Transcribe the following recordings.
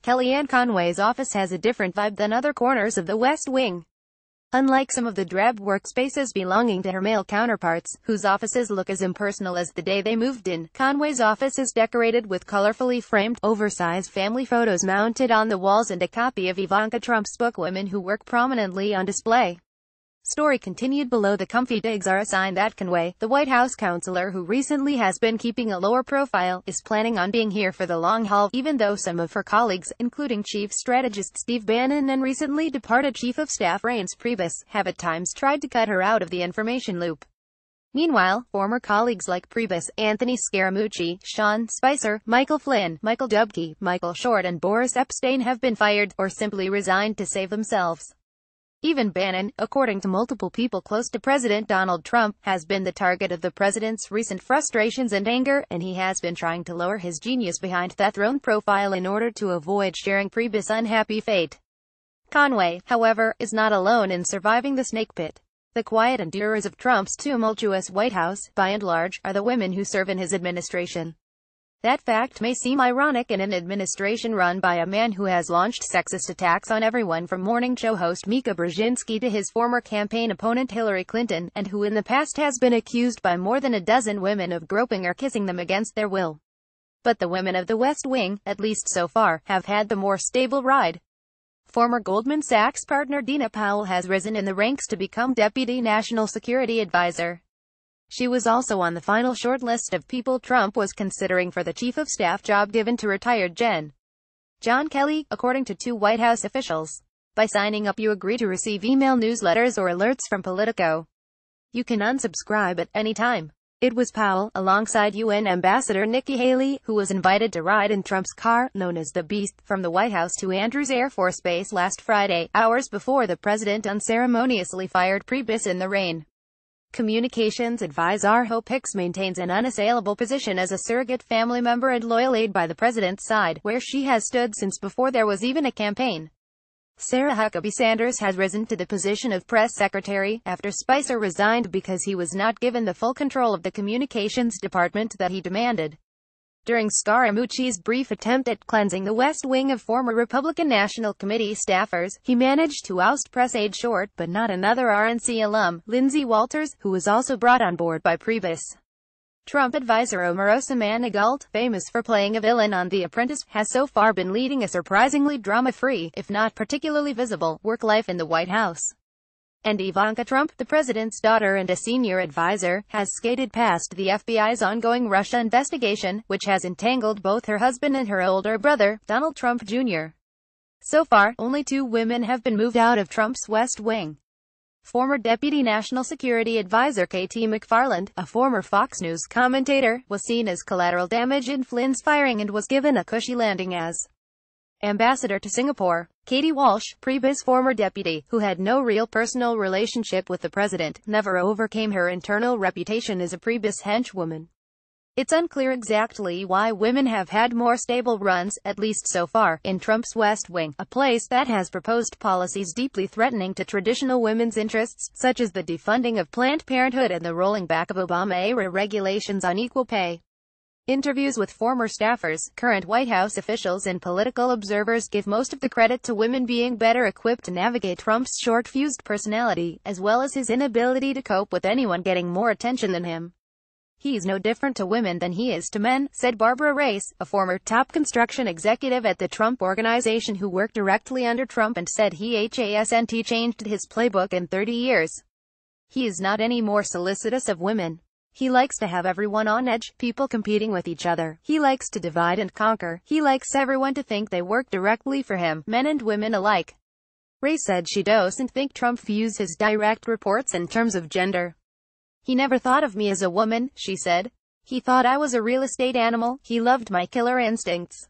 Kellyanne Conway's office has a different vibe than other corners of the West Wing. Unlike some of the drab workspaces belonging to her male counterparts, whose offices look as impersonal as the day they moved in, Conway's office is decorated with colorfully framed, oversized family photos mounted on the walls and a copy of Ivanka Trump's book Women Who Work prominently on display. Story continued below. The comfy digs are a sign that Conway, the White House counselor who recently has been keeping a lower profile, is planning on being here for the long haul, even though some of her colleagues, including Chief Strategist Steve Bannon and recently departed Chief of Staff Reince Priebus, have at times tried to cut her out of the information loop. Meanwhile, former colleagues like Priebus, Anthony Scaramucci, Sean Spicer, Michael Flynn, Michael Dubke, Michael Short and Boris Epshteyn have been fired, or simply resigned to save themselves. Even Bannon, according to multiple people close to President Donald Trump, has been the target of the president's recent frustrations and anger, and he has been trying to lower his genius behind that throne profile in order to avoid sharing Priebus' unhappy fate. Conway, however, is not alone in surviving the snake pit. The quiet endurers of Trump's tumultuous White House, by and large, are the women who serve in his administration. That fact may seem ironic in an administration run by a man who has launched sexist attacks on everyone from morning show host Mika Brzezinski to his former campaign opponent Hillary Clinton, and who in the past has been accused by more than a dozen women of groping or kissing them against their will. But the women of the West Wing, at least so far, have had the more stable ride. Former Goldman Sachs partner Dina Powell has risen in the ranks to become Deputy National Security Advisor. She was also on the final short list of people Trump was considering for the Chief of Staff job given to retired Gen. John Kelly, according to two White House officials. By signing up, you agree to receive email newsletters or alerts from Politico. You can unsubscribe at any time. It was Powell, alongside UN Ambassador Nikki Haley, who was invited to ride in Trump's car, known as the Beast, from the White House to Andrews Air Force Base last Friday, hours before the president unceremoniously fired Priebus in the rain. Communications advisor Hope Hicks maintains an unassailable position as a surrogate family member and loyal aide by the president's side, where she has stood since before there was even a campaign. Sarah Huckabee Sanders has risen to the position of press secretary, after Spicer resigned because he was not given the full control of the communications department that he demanded. During Scaramucci's brief attempt at cleansing the West Wing of former Republican National Committee staffers, he managed to oust press aide Short, but not another RNC alum, Lindsay Walters, who was also brought on board by Priebus. Trump advisor Omarosa Manigault, famous for playing a villain on The Apprentice, has so far been leading a surprisingly drama-free, if not particularly visible, work life in the White House. And Ivanka Trump, the president's daughter and a senior advisor, has skated past the FBI's ongoing Russia investigation, which has entangled both her husband and her older brother, Donald Trump Jr. So far, only 2 women have been moved out of Trump's West Wing. Former Deputy National Security Advisor K.T. McFarland, a former Fox News commentator, was seen as collateral damage in Flynn's firing and was given a cushy landing as ambassador to Singapore. Katie Walsh, Priebus' former deputy, who had no real personal relationship with the president, never overcame her internal reputation as a Priebus henchwoman. It's unclear exactly why women have had more stable runs, at least so far, in Trump's West Wing, a place that has proposed policies deeply threatening to traditional women's interests, such as the defunding of Planned Parenthood and the rolling back of Obama-era regulations on equal pay. Interviews with former staffers, current White House officials and political observers give most of the credit to women being better equipped to navigate Trump's short-fused personality, as well as his inability to cope with anyone getting more attention than him. He's no different to women than he is to men, said Barbara Race, a former top construction executive at the Trump Organization who worked directly under Trump and said he hasn't changed his playbook in 30 years. He is not any more solicitous of women. He likes to have everyone on edge, people competing with each other. He likes to divide and conquer. He likes everyone to think they work directly for him, men and women alike. Ray said she doesn't think Trump views his direct reports in terms of gender. He never thought of me as a woman, she said. He thought I was a real estate animal. He loved my killer instincts.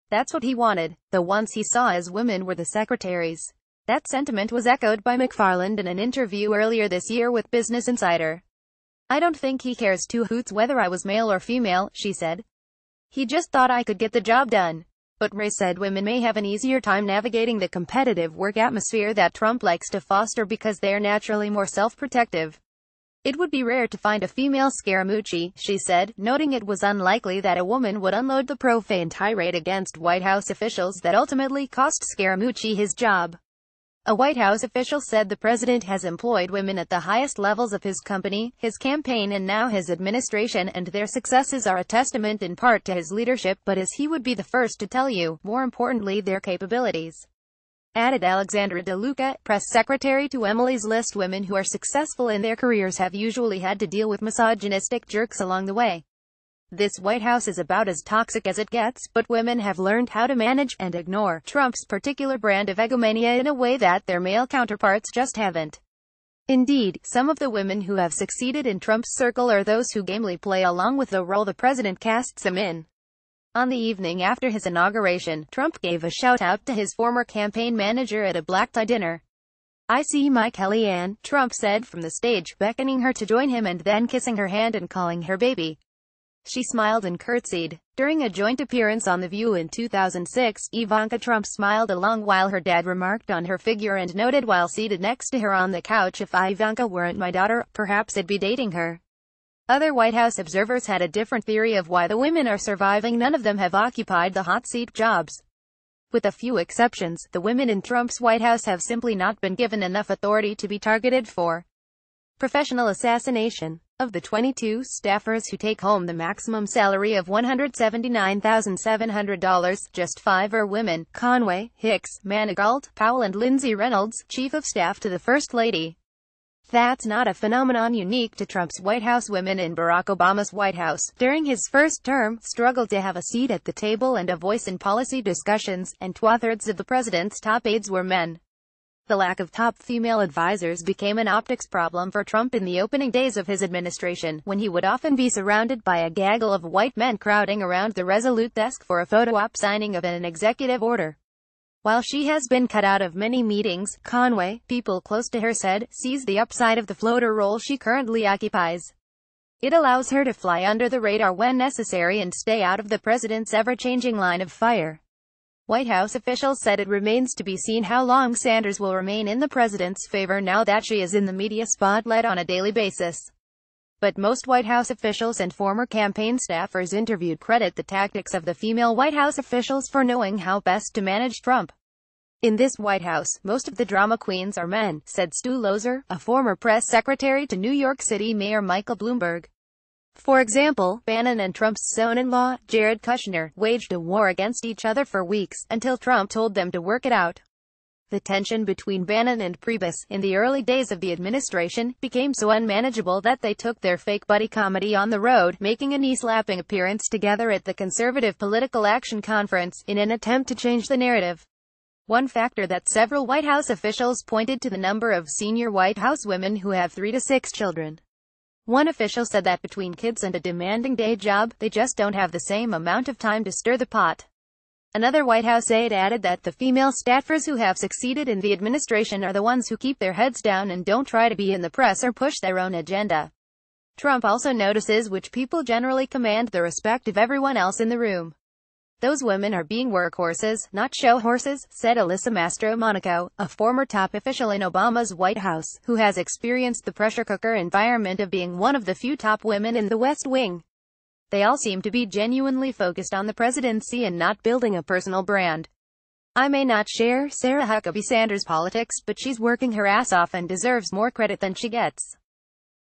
That's what he wanted. The ones he saw as women were the secretaries. That sentiment was echoed by McFarland in an interview earlier this year with Business Insider. I don't think he cares 2 hoots whether I was male or female, she said. He just thought I could get the job done. But Ray said women may have an easier time navigating the competitive work atmosphere that Trump likes to foster because they're naturally more self-protective. It would be rare to find a female Scaramucci, she said, noting it was unlikely that a woman would unload the profane tirade against White House officials that ultimately cost Scaramucci his job. A White House official said the president has employed women at the highest levels of his company, his campaign and now his administration, and their successes are a testament in part to his leadership, but as he would be the first to tell you, more importantly their capabilities. Added Alexandra DeLuca, press secretary to Emily's List. Women who are successful in their careers have usually had to deal with misogynistic jerks along the way. This White House is about as toxic as it gets, but women have learned how to manage and ignore Trump's particular brand of egomania in a way that their male counterparts just haven't. Indeed, some of the women who have succeeded in Trump's circle are those who gamely play along with the role the president casts them in. On the evening after his inauguration, Trump gave a shout-out to his former campaign manager at a black-tie dinner. "I see my Kellyanne," Trump said from the stage, beckoning her to join him and then kissing her hand and calling her baby. She smiled and curtsied. During a joint appearance on The View in 2006, Ivanka Trump smiled along while her dad remarked on her figure and noted while seated next to her on the couch, "If Ivanka weren't my daughter, perhaps I'd be dating her." Other White House observers had a different theory of why the women are surviving. None of them have occupied the hot seat jobs. With a few exceptions, the women in Trump's White House have simply not been given enough authority to be targeted for professional assassination. Of the 22 staffers who take home the maximum salary of $179,700, just 5 are women: Conway, Hicks, Manigault, Powell and Lindsey Reynolds, chief of staff to the First Lady. That's not a phenomenon unique to Trump's White House. Women in Barack Obama's White House, during his first term, struggled to have a seat at the table and a voice in policy discussions, and 2/3 of the president's top aides were men. The lack of top female advisors became an optics problem for Trump in the opening days of his administration, when he would often be surrounded by a gaggle of white men crowding around the Resolute desk for a photo-op signing of an executive order. While she has been cut out of many meetings, Conway, people close to her said, sees the upside of the floater role she currently occupies. It allows her to fly under the radar when necessary and stay out of the president's ever-changing line of fire. White House officials said it remains to be seen how long Sanders will remain in the president's favor now that she is in the media spotlight on a daily basis. But most White House officials and former campaign staffers interviewed credit the tactics of the female White House officials for knowing how best to manage Trump. "In this White House, most of the drama queens are men," said Stu Lozer, a former press secretary to New York City Mayor Michael Bloomberg. For example, Bannon and Trump's son-in-law, Jared Kushner, waged a war against each other for weeks, until Trump told them to work it out. The tension between Bannon and Priebus, in the early days of the administration, became so unmanageable that they took their fake buddy comedy on the road, making a knee-slapping appearance together at the Conservative Political Action Conference, in an attempt to change the narrative. One factor that several White House officials pointed to the number of senior White House women who have 3 to 6 children. One official said that between kids and a demanding day job, they just don't have the same amount of time to stir the pot. Another White House aide added that the female staffers who have succeeded in the administration are the ones who keep their heads down and don't try to be in the press or push their own agenda. Trump also notices which people generally command the respect of everyone else in the room. "Those women are being workhorses, not show horses," said Alyssa Mastromonaco, a former top official in Obama's White House, who has experienced the pressure cooker environment of being one of the few top women in the West Wing. "They all seem to be genuinely focused on the presidency and not building a personal brand. I may not share Sarah Huckabee Sanders' politics, but she's working her ass off and deserves more credit than she gets."